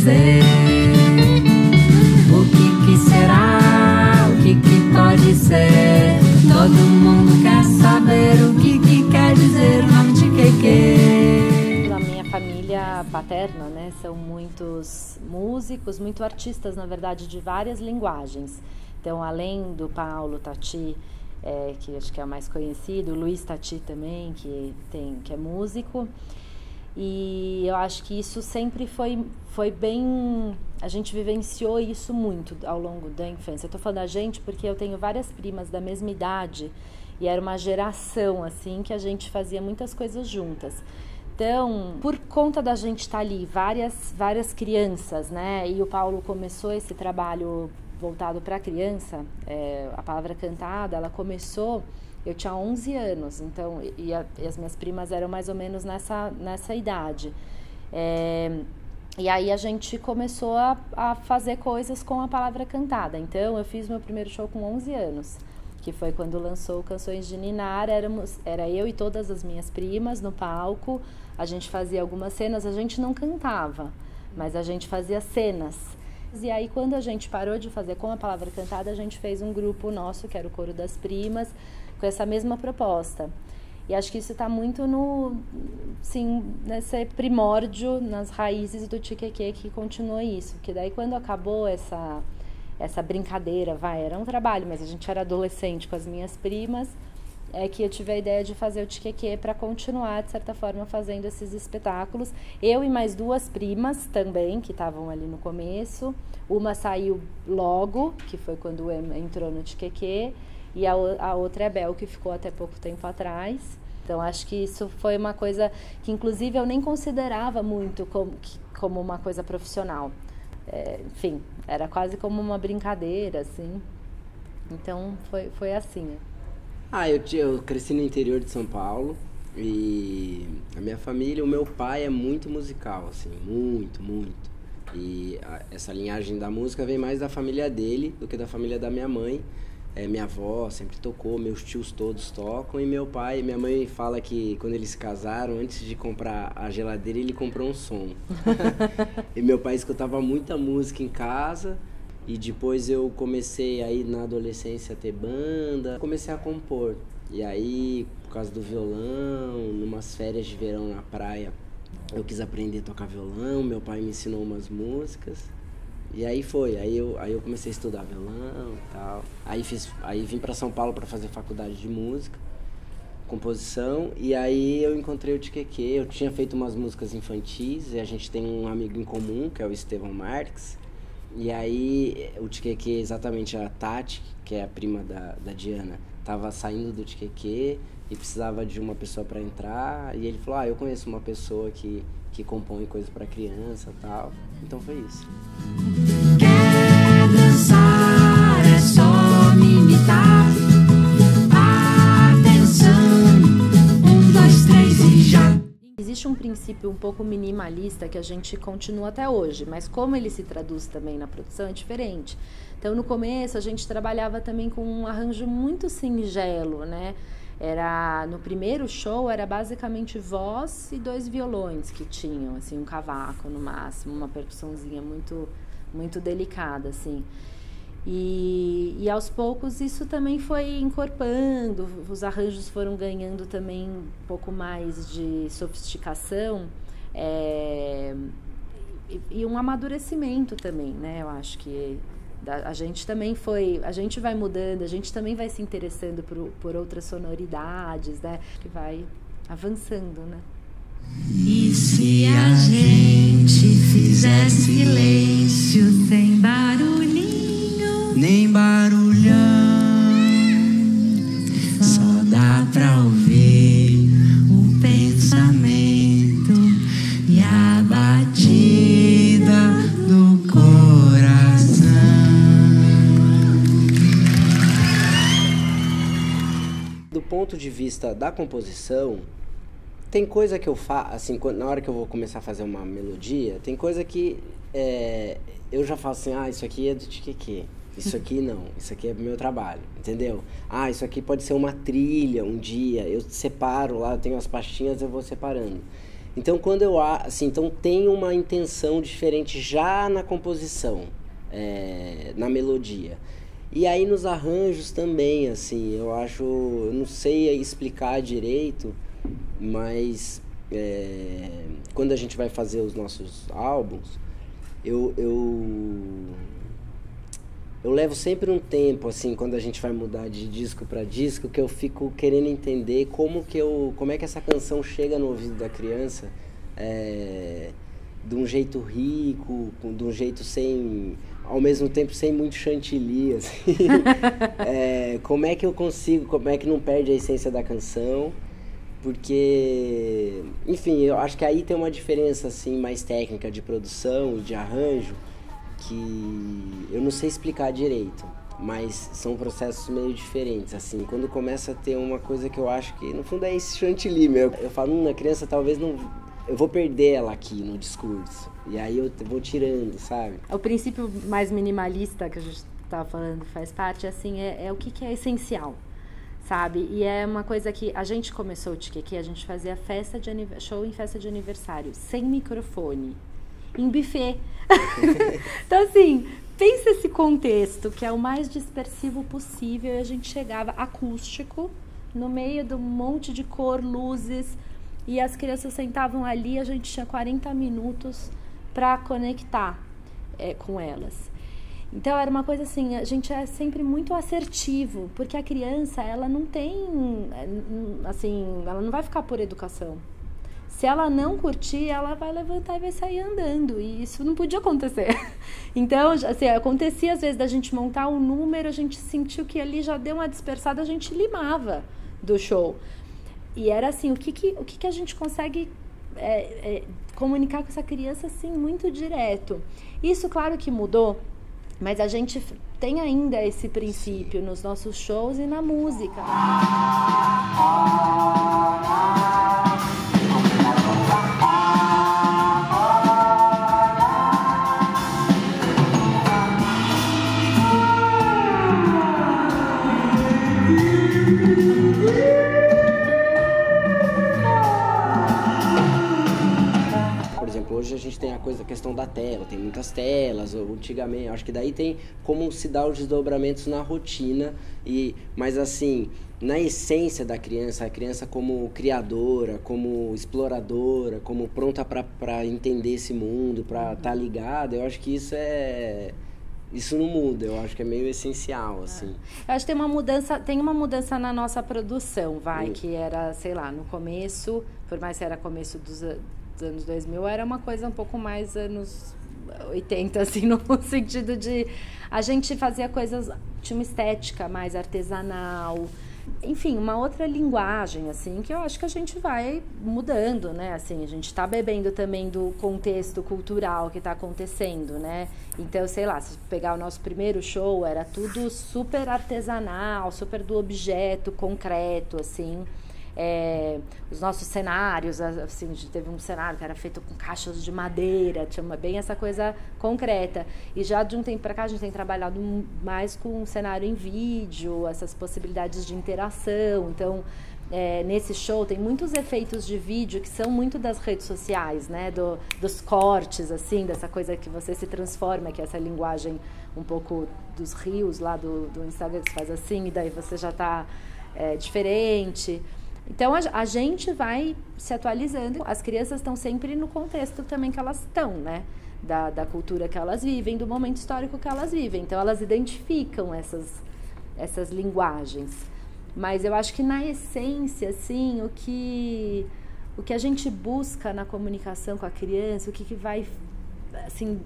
dizer? O que será? O que pode ser? Todo mundo quer saber o que quer dizer o nome Tiqueque. Na minha família paterna, né, são muitos músicos, muito artistas, na verdade, de várias linguagens. Então, além do Paulo Tati, que acho que é o mais conhecido, o Luiz Tati também, que é músico. E eu acho que isso sempre foi bem... A gente vivenciou isso muito ao longo da infância. Eu tô falando a gente porque eu tenho várias primas da mesma idade e era uma geração, assim, que a gente fazia muitas coisas juntas. Então, por conta da gente estar ali, várias crianças, né? E o Paulo começou esse trabalho voltado para a criança, a palavra cantada, ela começou... Eu tinha 11 anos, então, e as minhas primas eram mais ou menos nessa idade. E aí a gente começou a fazer coisas com a palavra cantada. Então, eu fiz meu primeiro show com 11 anos, que foi quando lançou Canções de Ninar. Era eu e todas as minhas primas no palco. A gente fazia algumas cenas, a gente não cantava, mas a gente fazia cenas. E aí, quando a gente parou de fazer com a palavra cantada, a gente fez um grupo nosso, que era o Coro das Primas, com essa mesma proposta. E acho que isso está muito nesse primórdio, nas raízes do Tiqueque, que continua isso. Porque daí, quando acabou essa brincadeira, era um trabalho, mas a gente era adolescente com as minhas primas, que eu tive a ideia de fazer o Tiqueque para continuar, de certa forma, fazendo esses espetáculos. Eu e mais duas primas também, que estavam ali no começo. Uma saiu logo, que foi quando entrou no Tiqueque, e a outra é a Bel, que ficou até pouco tempo atrás. Então, acho que isso foi uma coisa que, inclusive, eu nem considerava muito como uma coisa profissional. Enfim, era quase como uma brincadeira, assim. Então, foi assim. Eu cresci no interior de São Paulo e a minha família, o meu pai é muito musical, assim, muito, muito. E essa linhagem da música vem mais da família dele do que da família da minha mãe. Minha avó sempre tocou, meus tios todos tocam e meu pai, minha mãe fala que quando eles se casaram, antes de comprar a geladeira, ele comprou um som. E meu pai escutava muita música em casa. E depois eu comecei aí na adolescência a ter banda, comecei a compor. E aí, por causa do violão, numas férias de verão na praia, eu quis aprender a tocar violão, meu pai me ensinou umas músicas. E aí eu comecei a estudar violão e tal. Aí vim para São Paulo para fazer faculdade de música, composição, e aí eu encontrei o Tiqueque. Eu tinha feito umas músicas infantis e a gente tem um amigo em comum, que é o Estevão Marques. E aí, o Tiqueque, exatamente a Tati, que é a prima da Diana, tava saindo do Tiqueque e precisava de uma pessoa para entrar. E ele falou, eu conheço uma pessoa que compõe coisa para criança e tal. Então foi isso. Quer dançar, é só me imitar. Atenção, 1, 2, 3 e já. Existe um princípio um pouco minimalista que a gente continua até hoje, mas como ele se traduz também na produção é diferente. Então, no começo, a gente trabalhava também com um arranjo muito singelo, né? No primeiro show, era basicamente voz e 2 violões que tinham, assim, um cavaco no máximo, uma percussãozinha muito, muito delicada, assim. E aos poucos isso também foi encorpando, os arranjos foram ganhando também um pouco mais de sofisticação e um amadurecimento também, né? Eu acho que a gente também a gente vai mudando, a gente também vai se interessando por outras sonoridades, né? Que vai avançando, né? E se a gente fizer silêncio sem barulhinho, nem barulhão, só dá pra ouvir o pensamento e a batida do coração. Do ponto de vista da composição, tem coisa que eu faço, assim, na hora que eu vou começar a fazer uma melodia, tem coisa que eu já falo assim, isso aqui é do Tiqueque. Isso aqui não, isso aqui é meu trabalho, entendeu? Isso aqui pode ser uma trilha um dia, eu separo lá, eu tenho as pastinhas, eu vou separando. Então, quando eu assim, então tem uma intenção diferente já na composição, na melodia. E aí nos arranjos também, assim, eu não sei explicar direito, mas quando a gente vai fazer os nossos álbuns, eu levo sempre um tempo, assim, quando a gente vai mudar de disco para disco, que eu fico querendo entender como é que essa canção chega no ouvido da criança, de um jeito rico, de um jeito ao mesmo tempo sem muito chantilly, assim. Como é que eu consigo, como é que não perde a essência da canção, porque, enfim, eu acho que aí tem uma diferença, assim, mais técnica de produção e de arranjo, que eu não sei explicar direito, mas são processos meio diferentes, assim. Quando começa a ter uma coisa que eu acho que, no fundo, é esse chantilly mesmo. Eu falo, a criança talvez não... Eu vou perder ela aqui no discurso. E aí eu vou tirando, sabe? O princípio mais minimalista que a gente estava falando faz parte, assim, o que é essencial, sabe? E é uma coisa que a gente começou o Tiqueque, a gente fazia show em festa de aniversário, sem microfone, em buffet. Então, assim, pensa esse contexto, que é o mais dispersivo possível, e a gente chegava acústico, no meio de um monte de cor, luzes, e as crianças sentavam ali, a gente tinha 40 minutos para conectar com elas. Então, era uma coisa assim, a gente é sempre muito assertivo, porque a criança, ela não tem, assim, ela não vai ficar por educação. Se ela não curtir, ela vai levantar e vai sair andando. E isso não podia acontecer. Então, assim, acontecia às vezes da gente montar um número, a gente sentiu que ali já deu uma dispersada, a gente limava do show. E era assim, o que a gente consegue comunicar com essa criança assim, muito direto. Isso, claro que mudou, mas a gente tem ainda esse princípio nos nossos shows e na música. Hoje a gente tem a questão da tela, tem muitas telas, antigamente, acho que daí tem como se dar os desdobramentos na rotina, mas assim, na essência da criança, a criança como criadora, como exploradora, como pronta para entender esse mundo, para estar ligada, eu acho que isso não muda, eu acho que é meio essencial, assim. Eu acho que tem uma mudança na nossa produção, que era, sei lá, no começo, por mais que era começo dos anos 2000, era uma coisa um pouco mais anos 80, assim, no sentido de a gente fazia coisas, tinha uma estética mais artesanal, enfim, uma outra linguagem, assim, que eu acho que a gente vai mudando, né, assim, a gente está bebendo também do contexto cultural que está acontecendo, né, então, sei lá, se pegar o nosso primeiro show, era tudo super artesanal, super do objeto concreto, assim. Os nossos cenários, assim, a gente teve um cenário que era feito com caixas de madeira, tinha bem essa coisa concreta, e já de um tempo para cá a gente tem trabalhado mais com cenário em vídeo, essas possibilidades de interação. Então, nesse show tem muitos efeitos de vídeo que são muito das redes sociais, né, dos cortes, assim, dessa coisa que você se transforma, que é essa linguagem um pouco dos rios lá do Instagram, que você faz assim, e daí você já está diferente. Então, a gente vai se atualizando. As crianças estão sempre no contexto também que elas estão, né? Da cultura que elas vivem, do momento histórico que elas vivem. Então, elas identificam essas linguagens. Mas eu acho que, na essência, assim, o que a gente busca na comunicação com a criança, o que vai, assim,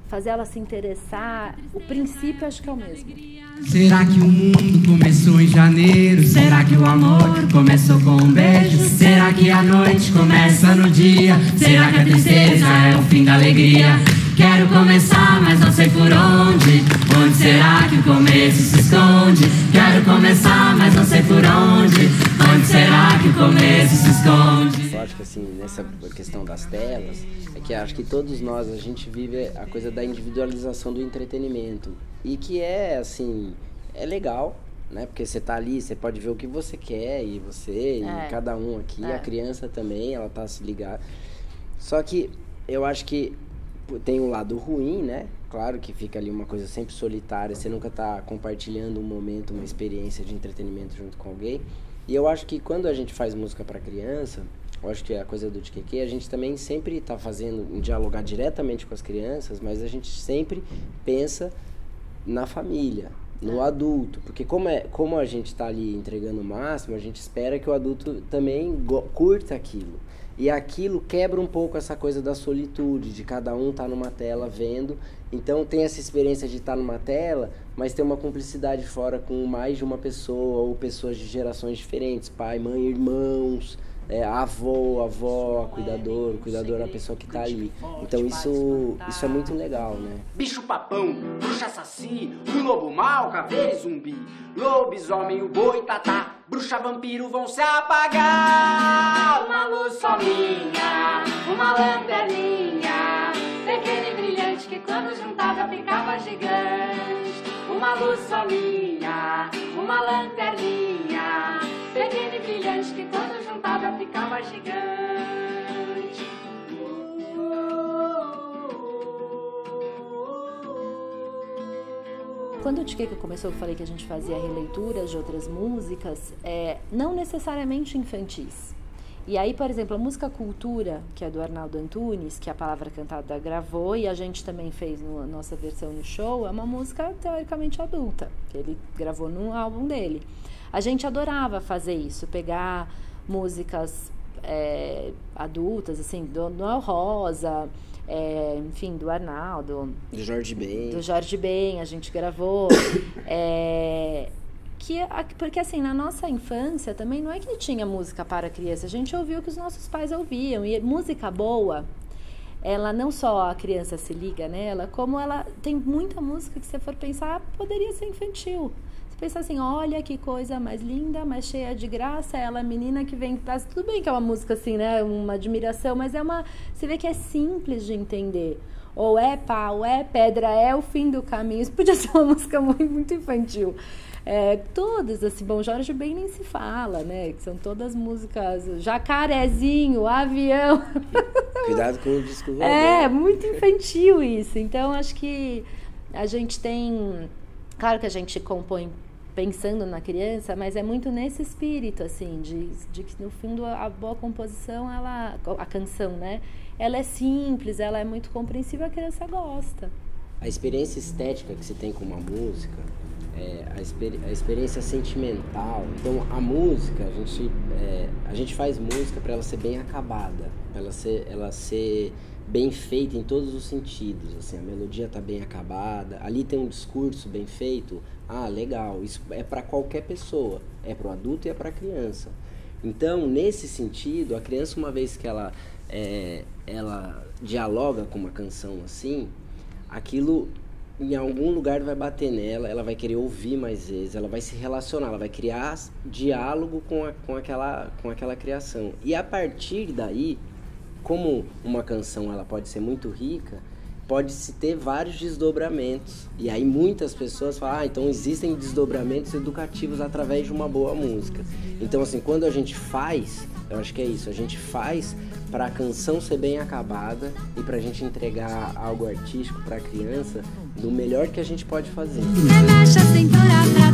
fazer ela se interessar, o princípio acho que é o mesmo. Será que o mundo começou em janeiro? Será que o amor começou com um beijo? Será que a noite começa no dia? Será que a tristeza é o fim da alegria? Quero começar, mas não sei por onde. Onde será que o começo se esconde? Quero começar, mas não sei por onde. Onde será que o começo se esconde? Eu acho que assim, nessa questão das telas, é que acho que todos nós, a gente vive a coisa da individualização do entretenimento. E que assim, é legal, né? Porque você tá ali, você pode ver o que você quer, e cada um aqui, a criança também, ela tá se ligada. Só que eu acho que tem um lado ruim, né? Claro que fica ali uma coisa sempre solitária, você nunca tá compartilhando um momento, uma experiência de entretenimento junto com alguém. E eu acho que quando a gente faz música para criança, eu acho que é a coisa do TQQ, a gente também sempre tá fazendo, dialogar diretamente com as crianças, mas a gente sempre pensa na família, no adulto, porque como a gente tá ali entregando o máximo, a gente espera que o adulto também curta aquilo. E aquilo quebra um pouco essa coisa da solitude, de cada um estar numa tela vendo. Então tem essa experiência de estar numa tela, mas tem uma cumplicidade fora com mais de uma pessoa, ou pessoas de gerações diferentes, pai, mãe, irmãos, avó, cuidador, a pessoa que tá ali. Então isso é muito legal, né? Bicho papão, bruxa saci, um lobo mau, caveira e zumbi, lobisomem, o boi, tatá, bruxa, vampiro vão se apagar. Uma luz solinha, uma lanterninha, pequena e brilhante que quando juntada ficava gigante. Uma luz solinha, uma lanterninha, pequena e brilhante que quando juntada ficava gigante. Quando o TQQ começou, eu falei que a gente fazia releituras de outras músicas, não necessariamente infantis. E aí, por exemplo, a música Cultura, que é do Arnaldo Antunes, que a Palavra Cantada gravou e a gente também fez na nossa versão no show, é uma música teoricamente adulta, que ele gravou no álbum dele. A gente adorava fazer isso, pegar músicas adultas, assim, do Noel Rosa, enfim, do Arnaldo. Do Jorge Ben. Do Jorge Ben, a gente gravou. Porque assim, na nossa infância também não é que tinha música para criança, a gente ouvia o que os nossos pais ouviam. E música boa, ela não só a criança se liga nela, como ela tem muita música que, se você for pensar, poderia ser infantil. Você pensa assim, olha que coisa mais linda, mais cheia de graça, ela, a menina que vem... Tudo bem que é uma música assim, né, uma admiração, mas você vê que é simples de entender. Ou é pau, é pedra, é o fim do caminho. Isso podia ser uma música muito infantil. Todas, assim, bom, Jorge Ben nem se fala, né? Que são todas músicas, Jacarezinho, Avião. Cuidado com o disco voador. Muito infantil isso. Então, acho que a gente tem... Claro que a gente compõe pensando na criança, mas é muito nesse espírito, assim, de que, no fundo, a boa composição, a canção, né? Ela é simples, ela é muito compreensível, a criança gosta. A experiência estética que se tem com uma música... a experiência sentimental. Então a música, a gente faz música para ela ser bem acabada, para ela ser bem feita em todos os sentidos, assim, a melodia tá bem acabada, ali tem um discurso bem feito, legal, isso é para qualquer pessoa, é para o adulto e é para a criança. Então, nesse sentido, a criança, uma vez que ela dialoga com uma canção assim, aquilo em algum lugar vai bater nela, ela vai querer ouvir mais vezes, ela vai se relacionar, ela vai criar diálogo com aquela criação. E a partir daí, como uma canção ela pode ser muito rica, pode-se ter vários desdobramentos. E aí muitas pessoas falam, então existem desdobramentos educativos através de uma boa música. Então, assim, quando a gente faz, eu acho que é isso, a gente faz para a canção ser bem acabada e para a gente entregar algo artístico para a criança do melhor que a gente pode fazer. Relaxa a cintura pra